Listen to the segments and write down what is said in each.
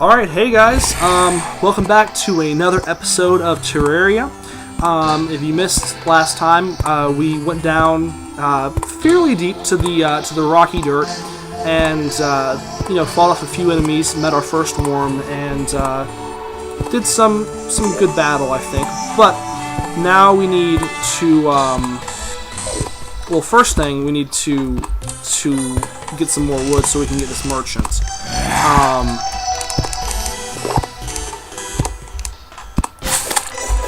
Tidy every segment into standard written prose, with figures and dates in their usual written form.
Alright, hey guys, welcome back to another episode of Terraria. If you missed last time, we went down fairly deep to the rocky dirt, and fought off a few enemies, met our first worm, and did some good battle, I think. But now we need to, well, first thing we need to get some more wood so we can get this merchant.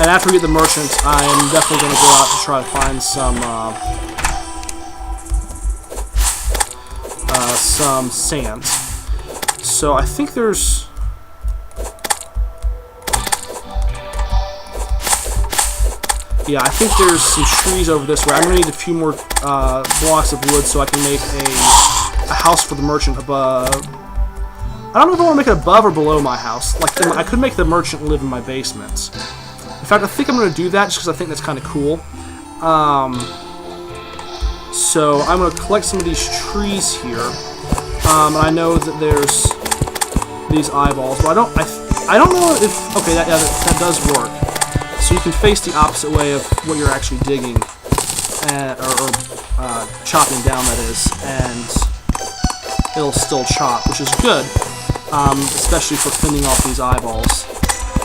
And after we get the merchant, I am definitely going to go out to try to find some sand. So I think there's... Yeah, I think there's some trees over this way. I'm going to need a few more blocks of wood so I can make a house for the merchant above. I don't know if I want to make it above or below my house. Like, I could make the merchant live in my basement. In fact, I think I'm going to do that just because I think that's kind of cool. So I'm going to collect some of these trees here. And I know that there's these eyeballs, but I don't know if... Okay, that does work. So you can face the opposite way of what you're actually digging, or chopping down, that is, and it'll still chop, which is good, especially for fending off these eyeballs.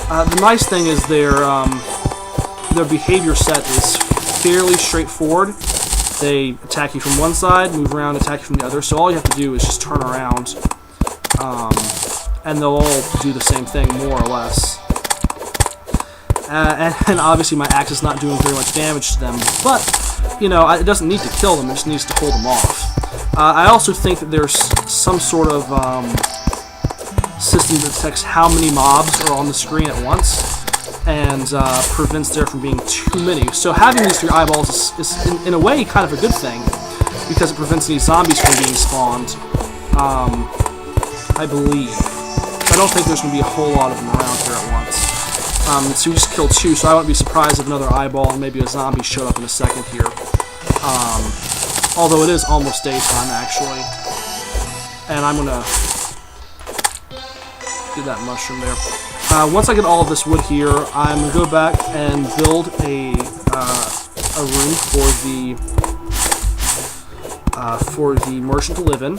The nice thing is their behavior set is fairly straightforward. They attack you from one side, move around, attack you from the other, so all you have to do is just turn around, and they'll all do the same thing, more or less. And obviously my axe is not doing very much damage to them, but, it doesn't need to kill them, it just needs to hold them off. I also think that there's some sort of system that detects how many mobs are on the screen at once, and prevents there from being too many. So having these three eyeballs is in a way kind of a good thing, because it prevents any zombies from being spawned, I believe. I don't think there's going to be a whole lot of them around here at once. So we just killed two, so I wouldn't be surprised if another eyeball and maybe a zombie showed up in a second here. Although it is almost daytime, actually. And I'm going to get that mushroom there. Once I get all of this wood here, I'm going to go back and build a room for the merchant to live in,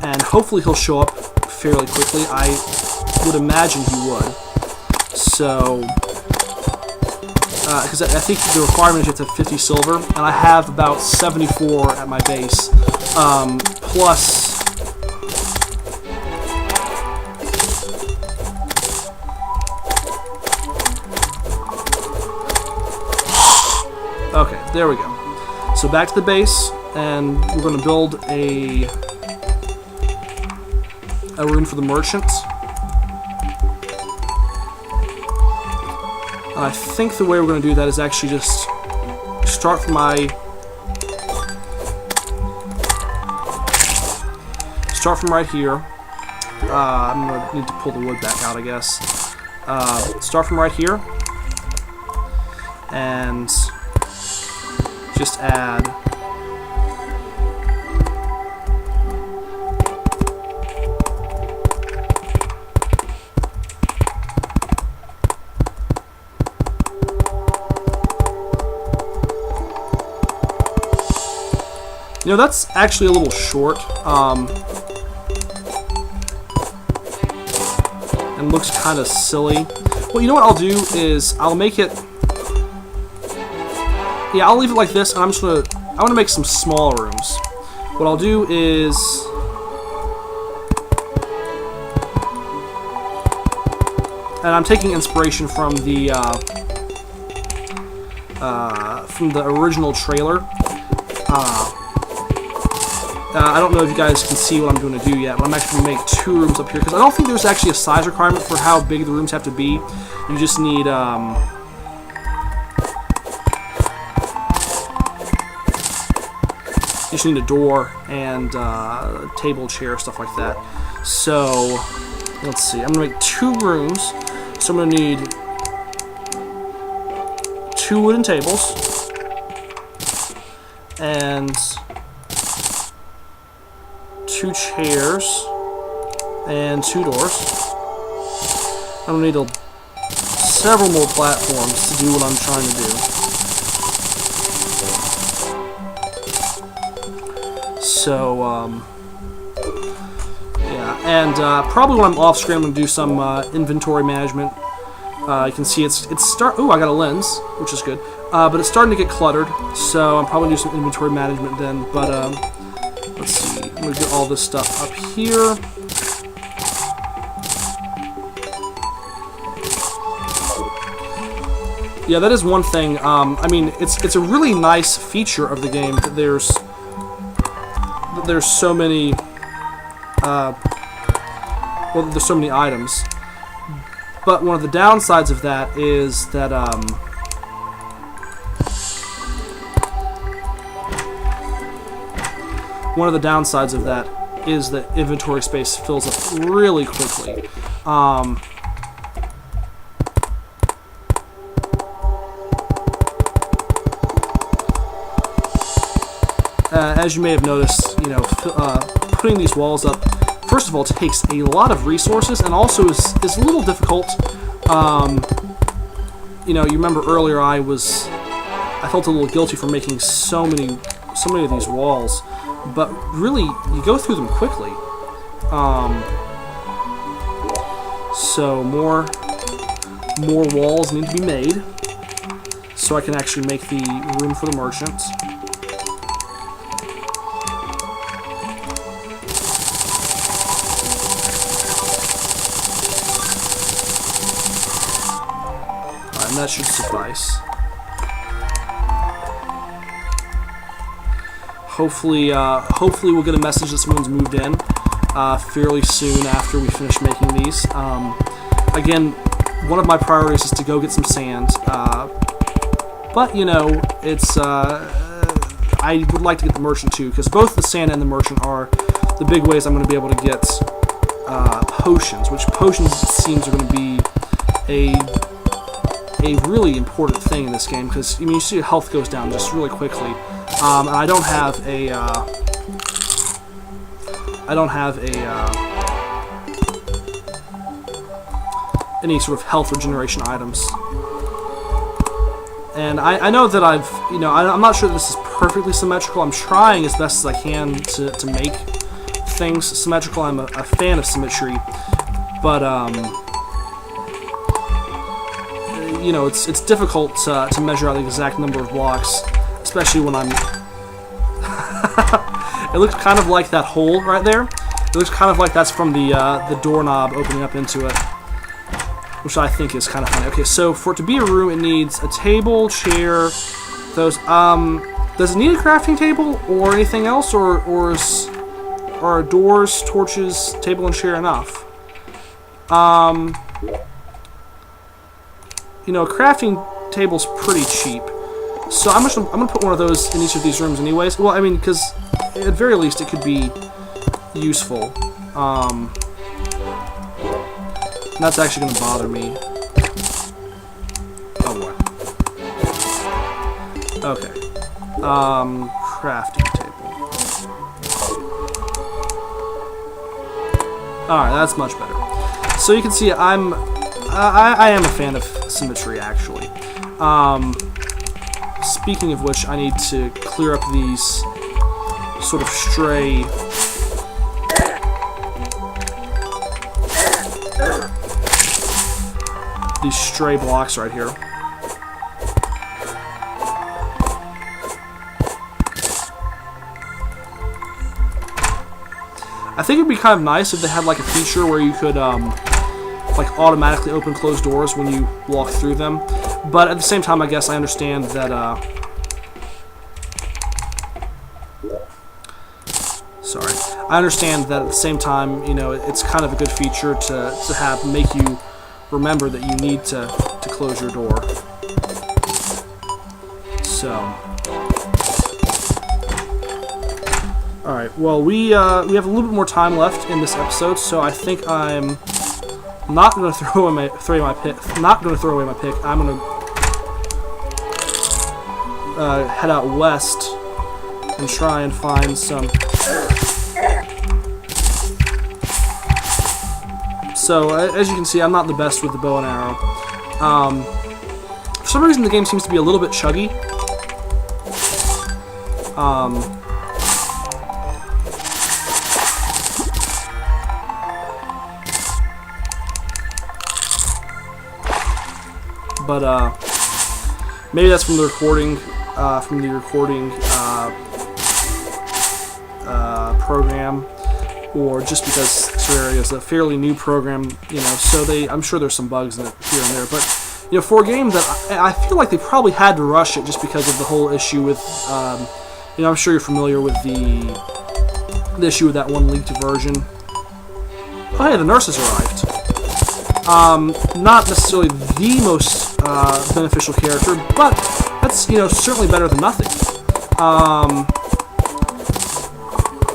and hopefully he'll show up fairly quickly. I would imagine he would. So, because I think the requirement is you have to have 50 silver, and I have about 74 at my base, plus... Okay, there we go. So back to the base, and we're going to build a room for the merchant. And I think the way we're going to do that is actually just start from right here. I'm going to need to pull the wood back out, I guess. Start from right here, and just add that's actually a little short, and looks kind of silly. Well, you know what I'll do is I'll make it... Yeah, I'll leave it like this, and I want to make some small rooms. What I'll do is... And I'm taking inspiration from the original trailer. I don't know if you guys can see what I'm going to do yet, but I'm actually going to make two rooms up here, because I don't think there's actually a size requirement for how big the rooms have to be. You just need, a door and a table, chair, stuff like that. So, let's see. I'm going to make two rooms. So I'm going to need two wooden tables and two chairs and two doors. I'm going to need several more platforms to do what I'm trying to do. So, yeah, and probably when I'm off screen, I'm going to do some inventory management. You can see it's Ooh, I got a lens, which is good. But it's starting to get cluttered, so I'm probably going to do some inventory management then. But let's see, I'm going to get all this stuff up here. Yeah, that is one thing. I mean, it's a really nice feature of the game that there's so many there's so many items. But one of the downsides of that is that inventory space fills up really quickly. As you may have noticed, you know, putting these walls up, first of all, takes a lot of resources, and also is a little difficult. You know, you remember earlier I felt a little guilty for making so many of these walls, but really, you go through them quickly. So more walls need to be made, so I can actually make the room for the merchants. And that should suffice. Hopefully we'll get a message that someone's moved in fairly soon after we finish making these. Again, one of my priorities is to go get some sand, but you know, it's I would like to get the merchant too, because both the sand and the merchant are the big ways I'm going to be able to get potions, which potions, it seems, are going to be a really important thing in this game, because I mean, you see your health goes down just really quickly, and I don't have any sort of health regeneration items. And I know that I'm not sure that this is perfectly symmetrical. I'm trying as best as I can to make things symmetrical. I'm a fan of symmetry, but you know, it's difficult to measure out the exact number of blocks, especially when I'm... It looks kind of like that hole right there. It looks kind of like that's from the doorknob opening up into it, which I think is kind of funny. Okay, so for it to be a room, it needs a table, chair, those... does it need a crafting table or anything else, or are doors, torches, table, and chair enough? You know, a crafting table's pretty cheap, so I'm gonna put one of those in each of these rooms anyways. Well, I mean, because at very least it could be useful. And that's actually gonna bother me. Oh boy. Okay. Crafting table. Alright, that's much better. So you can see I am a fan of symmetry, actually. Speaking of which, I need to clear up these sort of stray... these stray blocks right here. I think it'd be kind of nice if they had like a feature where you could like automatically open closed doors when you walk through them, but at the same time, I guess I understand that sorry, I understand that at the same time, you know, it's kind of a good feature to have make you remember that you need to close your door. So, all right. Well, we have a little bit more time left in this episode, so I think I'm not going to throw away my pick. Not going to throw away my pick. I'm going to head out west and try and find some So, as you can see, I'm not the best with the bow and arrow. For some reason, the game seems to be a little bit chuggy. But, maybe that's from the recording, program, or just because Terraria is a fairly new program, you know, so I'm sure there's some bugs in it here and there, but, you know, for a game that I feel like they probably had to rush it just because of the whole issue with, you know, I'm sure you're familiar with the issue with that one leaked version. Oh, hey, the nurses arrived. Not necessarily the most beneficial character, but that's, you know, certainly better than nothing.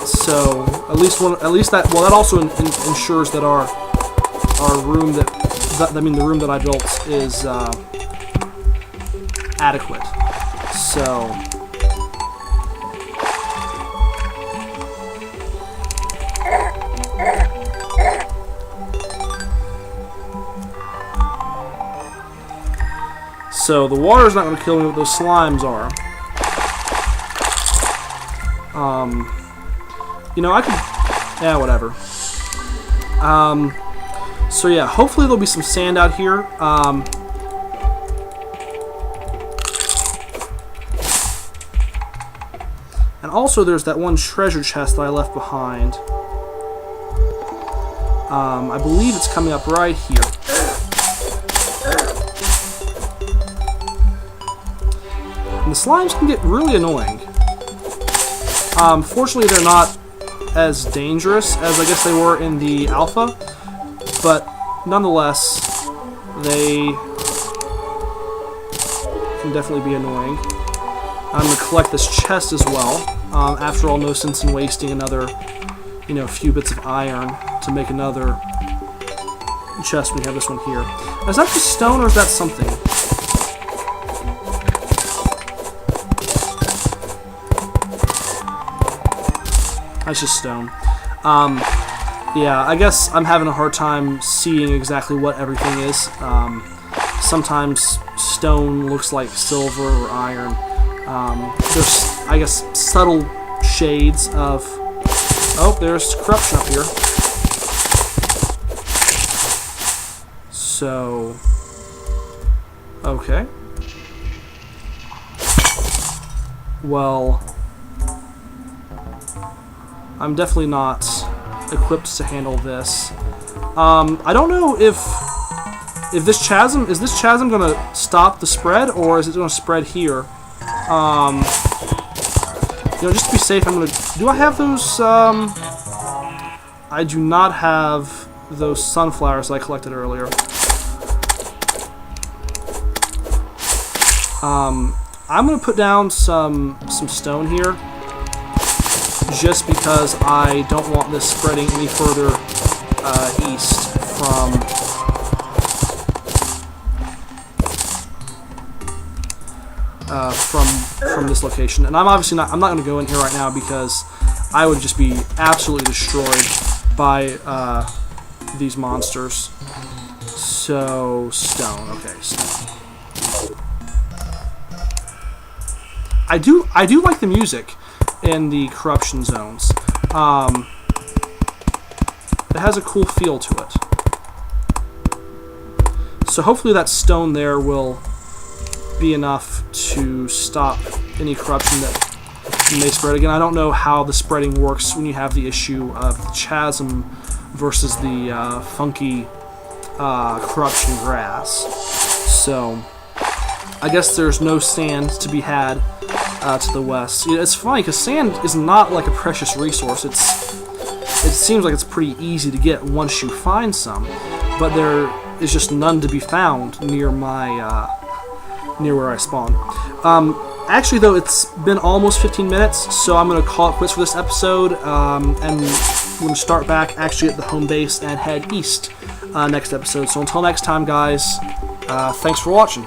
So at least that, well, that also ensures that our room the room that I built is adequate. So the water's not going to kill me, but those slimes are. You know, I could... Yeah, whatever. So yeah, hopefully there'll be some sand out here. And also there's that one treasure chest that I left behind. I believe it's coming up right here. And the slimes can get really annoying. Fortunately, they're not as dangerous as I guess they were in the alpha, but nonetheless, they can definitely be annoying. I'm going to collect this chest as well. After all, no sense in wasting another, you know, few bits of iron to make another chest when we have this one here. Now, is that just stone or is that something? That's just stone. Yeah, I guess I'm having a hard time seeing exactly what everything is. Sometimes stone looks like silver or iron. There's, I guess, subtle shades of... Oh, there's corruption up here. So... Okay. Well... I'm definitely not equipped to handle this. I don't know if this chasm... Is this chasm going to stop the spread, or is it going to spread here? You know, just to be safe, I'm going to... Do I have those... I do not have those sunflowers I collected earlier. I'm going to put down some stone here, just because I don't want this spreading any further east from this location. And I'm obviously not going to go in here right now because I would just be absolutely destroyed by these monsters. So stone, okay, stone. I do like the music in the corruption zones. It has a cool feel to it. So hopefully that stone there will be enough to stop any corruption that may spread. Again, I don't know how the spreading works when you have the issue of the chasm versus the funky corruption grass. So I guess there's no sand to be had to the west. It's funny because sand is not like a precious resource. It seems like it's pretty easy to get once you find some, but there is just none to be found near my near where I spawn. Actually, though, it's been almost 15 minutes, so I'm going to call it quits for this episode, and we're going to start back actually at the home base and head east next episode. So until next time, guys, thanks for watching.